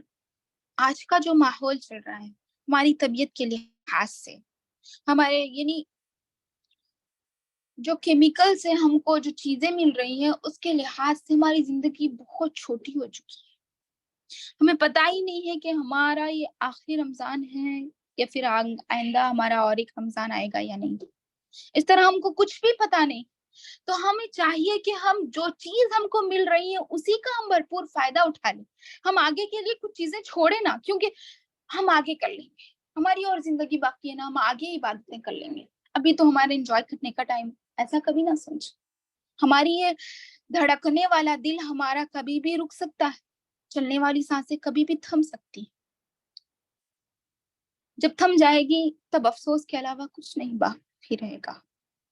S4: آج کا جو ماحول چل رہا ہے ہماری طبیعت کے لحاظ سے، ہمارے یعنی جو کیمیکل سے ہم کو جو چیزیں مل رہی ہیں اس کے لحاظ سے ہماری زندگی بہت چھوٹی ہو چکی ہے. ہمیں پتہ ہی نہیں ہے کہ ہمارا یہ آخری رمضان ہے یا پھر آئندہ ہمارا اور ایک رمضان آئے گا یا نہیں. اس طرح ہم کو کچھ بھی پتہ نہیں. تو ہمیں چاہیے کہ ہم جو چیز ہم کو مل رہی ہے اسی کا ہم بھرپور فائدہ اٹھا لیں. ہم آگے کے لیے کچھ چیزیں چھوڑیں نا، کیونکہ ہم آگے کر لیں گے، ہماری اور زندگی باقی ہے نا، ہم آگے عبادتیں کر لیں گے. ابھی تو ہمارے انجوائے کرنے کا ٹائم، ایسا کبھی نہ سمجھ. ہماری یہ دھڑکنے والا دل ہمارا کبھی بھی رک سکتا ہے، چلنے والی سانسیں کبھی بھی تھم سکتی. جب تھم جائے گی تب افسوس کے علاوہ کچھ نہیں باقی رہے گا.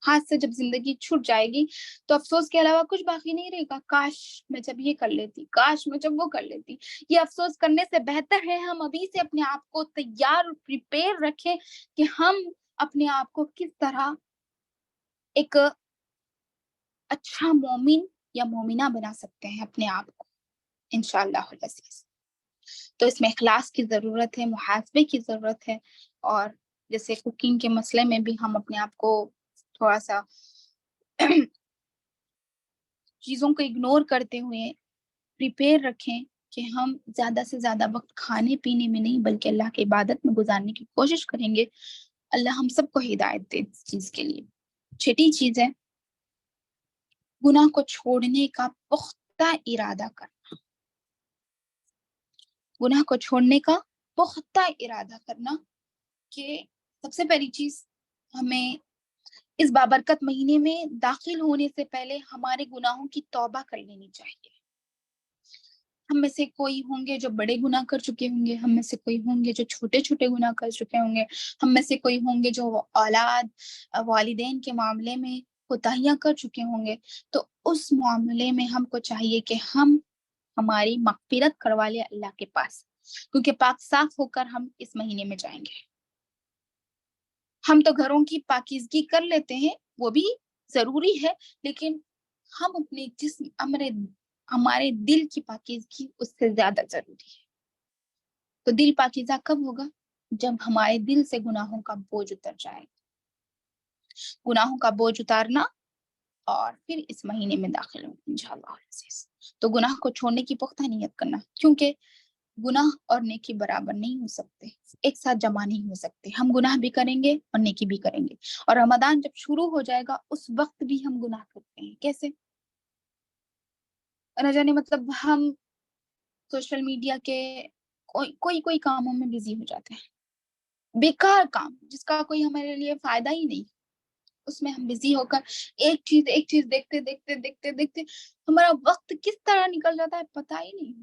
S4: ہاتھ سے جب زندگی چھوٹ جائے گی تو افسوس کے علاوہ کچھ باقی نہیں رہے گا. کاش میں جب یہ کر لیتی، کاش میں جب وہ کر لیتی. یہ افسوس کرنے سے بہتر ہے ہم ابھی سے اپنے آپ کو تیار پریپیئر رکھیں کہ ہم اپنے آپ کو کس طرح ایک اچھا مومن یا مومنہ بنا سکتے ہیں اپنے آپ کو انشاءاللہ العزیز. تو اس میں اخلاص کی ضرورت ہے، محاسبے کی ضرورت ہے. اور جیسے کوکنگ کے مسئلے میں بھی ہم اپنے آپ کو تھوڑا سا چیزوں کو اگنور کرتے ہوئے پریپیئر رکھیں کہ ہم زیادہ سے زیادہ وقت کھانے پینے میں نہیں بلکہ اللہ کی عبادت میں گزارنے کی کوشش کریں گے. اللہ ہم سب کو ہدایت دے اس چیز کے لیے. چھٹی چیز ہے گناہ کو چھوڑنے کا پختہ ارادہ کرنا. گناہ کو چھوڑنے کا پختہ ارادہ کرنا کہ سب سے پہلی چیز ہمیں اس بابرکت مہینے میں داخل ہونے سے پہلے ہمارے گناہوں کی توبہ کر لینی چاہیے. ہم میں سے کوئی ہوں گے جو بڑے گناہ کر چکے ہوں گے، ہم میں سے کوئی ہوں گے جو چھوٹے چھوٹے گناہ کر چکے ہوں گے، ہم میں سے کوئی ہوں گے جو اولاد والدین کے معاملے میں کوتاہیاں کر چکے ہوں گے. تو اس معاملے میں ہم کو چاہیے کہ ہم ہماری مغفرت کروا لیں اللہ کے پاس، کیونکہ پاک صاف ہو کر ہم اس مہینے میں جائیں گے. ہم تو گھروں کی پاکیزگی کر لیتے ہیں، وہ بھی ضروری ہے، لیکن ہم اپنے جسم ہمارے دل کی پاکیزگی اس سے زیادہ ضروری ہے. تو دل پاکیزہ کب ہوگا؟ جب ہمارے دل سے گناہوں کا بوجھ اتر جائے گا. گناہوں کا بوجھ اتارنا اور پھر اس مہینے میں داخل ہوں انشاءاللہ. تو گناہ کو چھوڑنے کی پختہ نیت کرنا، کیونکہ گناہ اور نیکی برابر نہیں ہو سکتے، ایک ساتھ جمع نہیں ہو سکتے. ہم گناہ بھی کریں گے اور نیکی بھی کریں گے. اور رمضان جب شروع ہو جائے گا اس وقت بھی ہم گناہ کرتے ہیں. کیسے؟ نہ جانے مطلب ہم سوشل میڈیا کے کوئی کاموں میں بزی ہو جاتے ہیں، بیکار کام جس کا کوئی ہمارے لیے فائدہ ہی نہیں، اس میں ہم بزی ہو کر ایک چیز دیکھتے ہمارا وقت کس طرح نکل جاتا ہے پتہ ہی نہیں.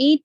S4: 8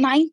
S4: 9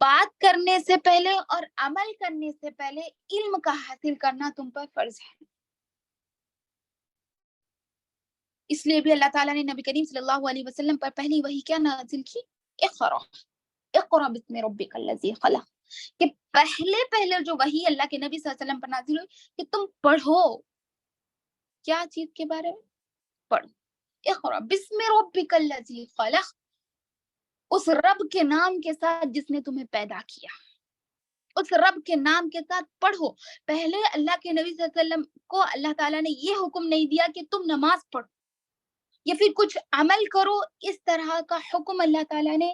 S4: بات کرنے سے پہلے اور عمل کرنے سے پہلے علم کا حاصل کرنا تم پر فرض ہے. اس لیے بھی اللہ تعالیٰ نے نبی کریم صلی اللہ علیہ وسلم پر پہلی وحی کیا نازل کی؟ اقرا اقرا بسم ربک الذی خلق. کہ پہلے جو وحی اللہ کے نبی صلی اللہ علیہ وسلم پر نازل ہوئی کہ تم پڑھو. کیا چیز کے بارے میں؟ پڑھو. اقرا بسم ربک الذی خلق، اس رب کے نام کے ساتھ جس نے تمہیں پیدا کیا. اس رب کے نام کے ساتھ پڑھو. پہلے اللہ کے نبی صلی اللہ علیہ وسلم کو اللہ تعالیٰ نے یہ حکم نہیں دیا کہ تم نماز پڑھو یا پھر کچھ عمل کرو، اس طرح کا حکم اللہ تعالیٰ نے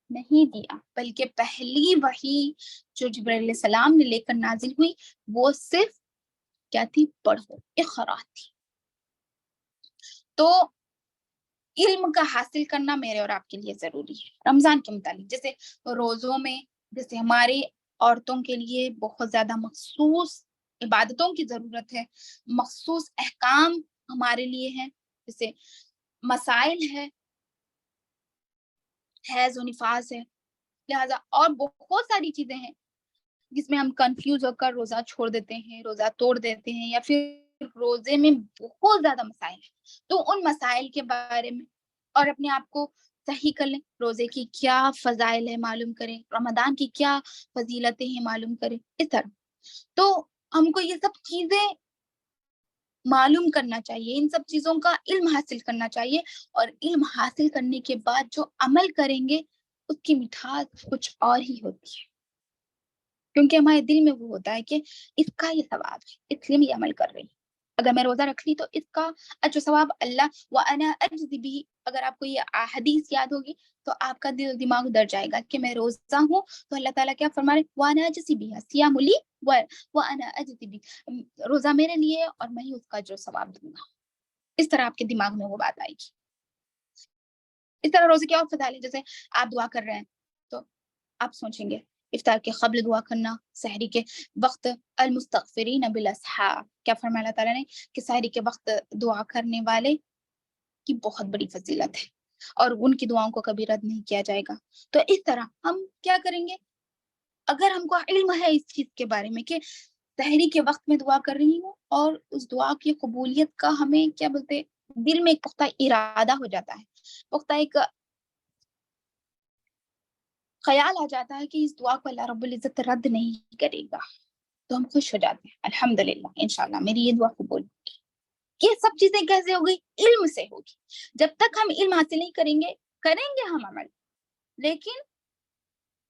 S4: نہیں دیا، بلکہ پہلی وحی جو جبرائیل علیہ السلام نے لے کر نازل ہوئی وہ صرف کیا تھی؟ پڑھو، اقرا تھی. تو علم کا حاصل کرنا میرے اور آپ کے لیے ضروری ہے. رمضان کے متعلق جیسے روزوں میں، جیسے ہمارے عورتوں کے لیے بہت زیادہ مخصوص عبادتوں کی ضرورت ہے، مخصوص احکام ہمارے لیے ہیں، جیسے مسائل ہے، حیض و نفاس ہے، لہذا اور بہت ساری چیزیں ہیں جس میں ہم کنفیوز ہو کر روزہ چھوڑ دیتے ہیں، روزہ توڑ دیتے ہیں، یا پھر روزے میں بہت زیادہ مسائل ہیں. تو ان مسائل کے بارے میں اور اپنے آپ کو صحیح کر لیں. روزے کی کیا فضائل ہے معلوم کریں، رمضان کی کیا فضیلتیں ہیں معلوم کریں. اس طرح تو ہم کو یہ سب چیزیں معلوم کرنا چاہیے، ان سب چیزوں کا علم حاصل کرنا چاہیے، اور علم حاصل کرنے کے بعد جو عمل کریں گے اس کی مٹھاس کچھ اور ہی ہوتی ہے، کیونکہ ہمارے دل میں وہ ہوتا ہے کہ اس کا یہ ثواب ہے اس لیے میں یہ عمل کر رہی ہوں. اگر میں روزہ رکھ لی تو اس کا اجر و ثواب اللہ وَأَنَا أَجْزِي بِهِ. اگر آپ کو یہ حدیث یاد ہوگی تو آپ کا دل دماغ ڈر جائے گا کہ میں روزہ ہوں تو اللہ تعالیٰ کیا فرما رہے ہیں؟ وَأَنَا أَجْزِي بِهِ صِيَامُ لِي وَأَنَا أَجْزِي بِهِ. روزہ میرے لیے اور میں ہی اس کا اجر و ثواب دوں گا. اس طرح آپ کے دماغ میں وہ بات آئے گی. اس طرح روزے کے اور فضائل ہیں، جیسے آپ دعا کر رہے ہیں تو آپ سوچیں گے افطار کے قبل دعا کرنا، سحری کے وقت المستغفرین بالاسحار. کیا فرمایا اللہ تعالیٰ نے کہ سحری کے وقت دعا کرنے والے کی بہت بڑی فضیلت ہے اور ان کی دعاؤں کو کبھی رد نہیں کیا جائے گا. تو اس طرح ہم کیا کریں گے؟ اگر ہم کو علم ہے اس چیز کے بارے میں کہ سحری کے وقت میں دعا کر رہی ہوں اور اس دعا کی قبولیت کا ہمیں کیا بولتے دل میں ایک پختہ ارادہ ہو جاتا ہے، پختہ ایک خیال آ جاتا ہے کہ اس دعا کو اللہ رب العزت رد نہیں کرے گا، تو ہم خوش ہو جاتے ہیں. الحمدللہ انشاءاللہ میری یہ دعا قبول ہوگی. یہ سب چیزیں کیسے ہوگی؟ علم سے ہوگی. جب تک ہم علم حاصل نہیں کریں گے ہم عمل، لیکن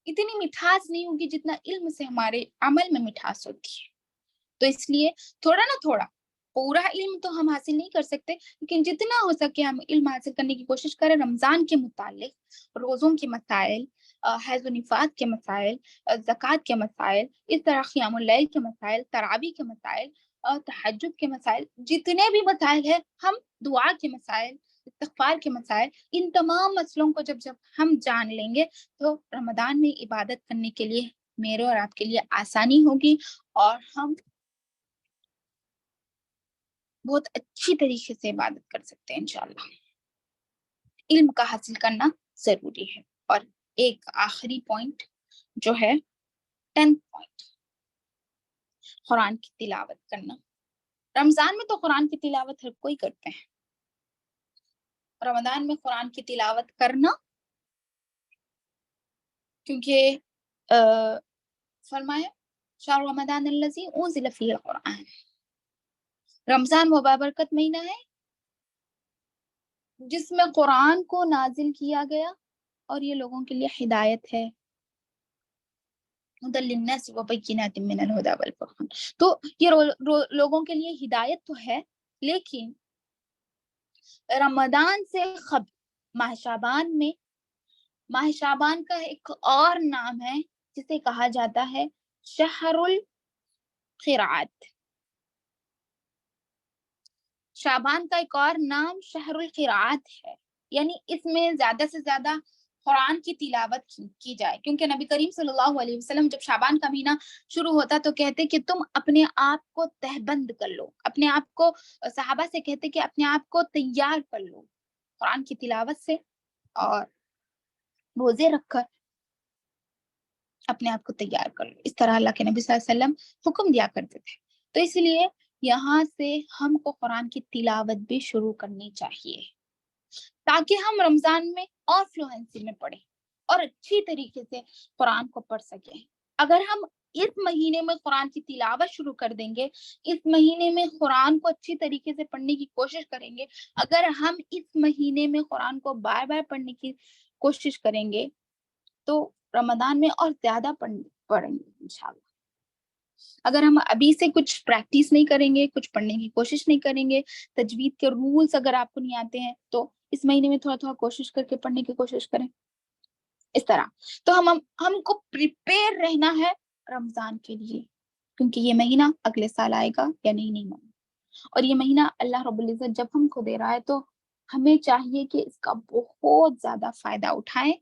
S4: اتنی مٹھاس نہیں ہوگی جتنا علم سے ہمارے عمل میں مٹھاس ہوتی ہے. تو اس لیے تھوڑا نہ تھوڑا، پورا علم تو ہم حاصل نہیں کر سکتے، لیکن جتنا ہو سکے ہم علم حاصل کرنے کی کوشش کریں. رمضان کے متعلق روزوں کے مسائل، حیض و نفاس کے مسائل، زکوٰۃ کے مسائل، اس طرح قیام اللیل کے مسائل، تراویح کے مسائل، تہجد کے مسائل، جتنے بھی مسائل ہیں، ہم دعا کے مسائل، استغفار کے مسائل، ان تمام مسئلوں کو جب ہم جان لیں گے تو رمضان میں عبادت کرنے کے لیے میرے اور آپ کے لیے آسانی ہوگی، اور ہم بہت اچھی طریقے سے عبادت کر سکتے ہیں انشاءاللہ. علم کا حاصل کرنا ضروری ہے. اور ایک آخری پوائنٹ جو ہے 10th پوائنٹ، قرآن کی تلاوت کرنا. رمضان میں تو قرآن کی تلاوت ہر کوئی کرتے ہیں، رمضان میں قرآن کی تلاوت کرنا، کیونکہ فرمایا شہر رمضان الذی انزل فیہ القرآن، رمضان وہ بابرکت مہینہ ہے جس میں قرآن کو نازل کیا گیا اور یہ لوگوں کے لیے ہدایت ہے. ہدی للناس وبینات من الہدی والفرقان. تو یہ لوگوں کے لیے ہدایت تو ہے، لیکن رمضان سے قبل ماہ شعبان میں، ماہ شعبان کا ایک اور نام ہے جسے کہا جاتا ہے شہر القراءات. شعبان کا ایک اور نام شہر القراءات ہے، یعنی اس میں زیادہ سے زیادہ قرآن کی تلاوت کی جائے، کیونکہ نبی کریم صلی اللہ علیہ وسلم جب شعبان کا مہینہ شروع ہوتا تو کہتے کہ تم اپنے آپ کو تہبند کر لو، اپنے آپ کو، صحابہ سے کہتے کہ اپنے آپ کو تیار کر لو قرآن کی تلاوت سے اور روزے رکھ کر. اپنے آپ کو تیار کر لو. اس طرح اللہ کے نبی صلی اللہ علیہ وسلم حکم دیا کرتے تھے. تو اس لیے یہاں سے ہم کو قرآن کی تلاوت بھی شروع کرنی چاہیے تاکہ ہم رمضان میں اور فلوئنسی میں پڑھیں اور اچھی طریقے سے قرآن کو پڑھ سکیں. اگر ہم اس مہینے میں قرآن کی تلاوت شروع کر دیں گے، اس مہینے میں قرآن کو اچھی طریقے سے پڑھنے کی کوشش کریں گے، اگر ہم اس مہینے میں قرآن کو بار بار پڑھنے کی کوشش کریں گے تو رمضان میں اور زیادہ پڑھیں گے انشاءاللہ. اگر ہم ابھی سے کچھ پریکٹس نہیں کریں گے، کچھ پڑھنے کی کوشش نہیں کریں گے، تجوید کے رولز اگر آپ کو نہیں آتے ہیں تو اس مہینے میں تھوڑا تھوڑا کوشش کر کے پڑھنے کی کوشش کریں. اس طرح تو ہم کو پریپیئر رہنا ہے رمضان کے لیے، کیونکہ یہ مہینہ اگلے سال آئے گا یا نہیں معلوم. اور یہ مہینہ اللہ رب العزت جب ہم کو دے رہا ہے تو ہمیں چاہیے کہ اس کا بہت زیادہ فائدہ اٹھائیں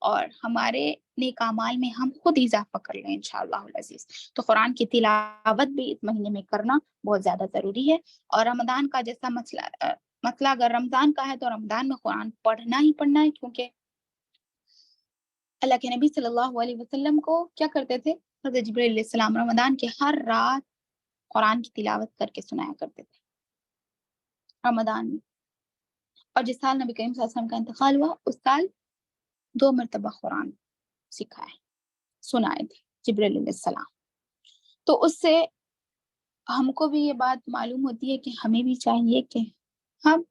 S4: اور ہمارے نیک اعمال میں ہم خود اضافہ کر لیں انشاءاللہ العزیز. تو قرآن کی تلاوت بھی اس مہینے میں کرنا بہت زیادہ ضروری ہے. اور رمضان کا جیسا مسئلہ اگر رمضان کا ہے تو رمضان میں قرآن پڑھنا ہی پڑھنا ہے، کیونکہ اللہ کے نبی صلی اللہ علیہ وسلم کو کیا کرتے تھے، حضرت جبرائیل علیہ السلام رمضان کے ہر رات قرآن کی تلاوت کر کے سنایا کرتے تھے رمضان میں. اور جس سال نبی کریم صلی اللہ علیہ وسلم کا انتقال ہوا اس سال 2 مرتبہ قرآن سکھائے سنائے تھے جبرائیل علیہ السلام. تو اس سے ہم کو بھی یہ بات معلوم ہوتی ہے کہ ہمیں بھی چاہیے کہ ہم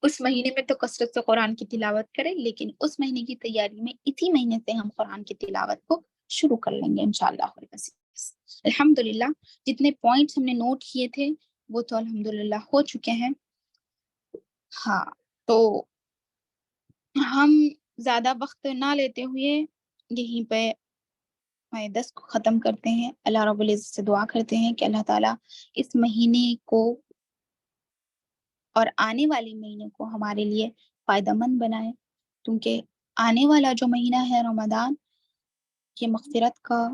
S4: اس مہینے میں تو کثرت سے قرآن کی تلاوت کریں، لیکن اس مہینے کی تیاری میں اسی مہینے سے ہم قرآن کی تلاوت کو شروع کر لیں گے انشاءاللہ. الحمدللہ جتنے پوائنٹس ہم نے نوٹ کیے تھے وہ تو الحمدللہ ہو چکے ہیں. ہاں تو ہم زیادہ وقت نہ لیتے ہوئے یہیں پہ درس کو ختم کرتے ہیں. اللہ رب العزت سے دعا کرتے ہیں کہ اللہ تعالیٰ اس مہینے کو اور آنے والے مہینے کو ہمارے لیے فائدہ مند بنائے، کیونکہ آنے والا جو مہینہ ہے رمضان یہ مغفرت کا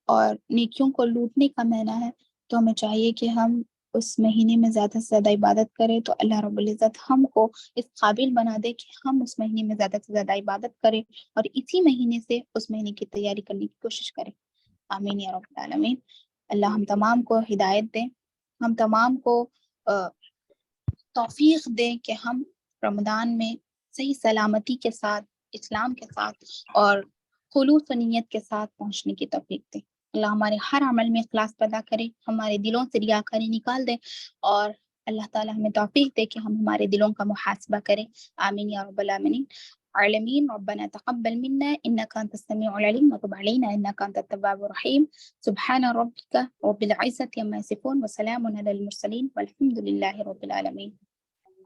S4: اور نیکیوں کو لوٹنے کا مہینہ ہے. تو ہمیں چاہیے کہ ہم اس مہینے میں زیادہ سے زیادہ عبادت کریں. تو اللہ رب العزت ہم کو اس قابل بنا دے کہ ہم اس مہینے میں زیادہ سے زیادہ عبادت کریں اور اسی مہینے سے اس مہینے کی تیاری کرنے کی کوشش کریں. آمین یا رب العالمین. اللہ ہم تمام کو ہدایت دیں، ہم تمام کو توفیق دیں کہ ہم رمضان میں صحیح سلامتی کے ساتھ، اسلام کے ساتھ اور خلوص و نیت کے ساتھ پہنچنے کی توفیق دیں. اللہ ہمارے ہر عمل میں اخلاص پیدا کرے، ہمارے دلوں سے ریاکاری نکال دے اور اللہ تعالیٰ ہمیں توفیق دے کہ ہم ہمارے دلوں کا محاسبہ کریں. آمین یا رب العالمین. عالمین. ربنا تقبل منا انك انت السميع العليم وتب علينا انك انت التواب الرحيم. سبحان ربك رب العزة عما يصفون وسلام على المرسلين والحمد لله رب العالمين.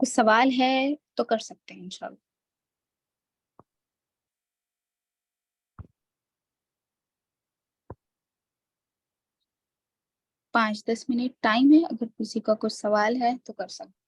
S4: کچھ سوال ہے تو کر سکتے ہیں انشاءاللہ. 5-10 منٹ ٹائم ہے، اگر کسی کا کچھ سوال ہے تو کر سکتے ہیں.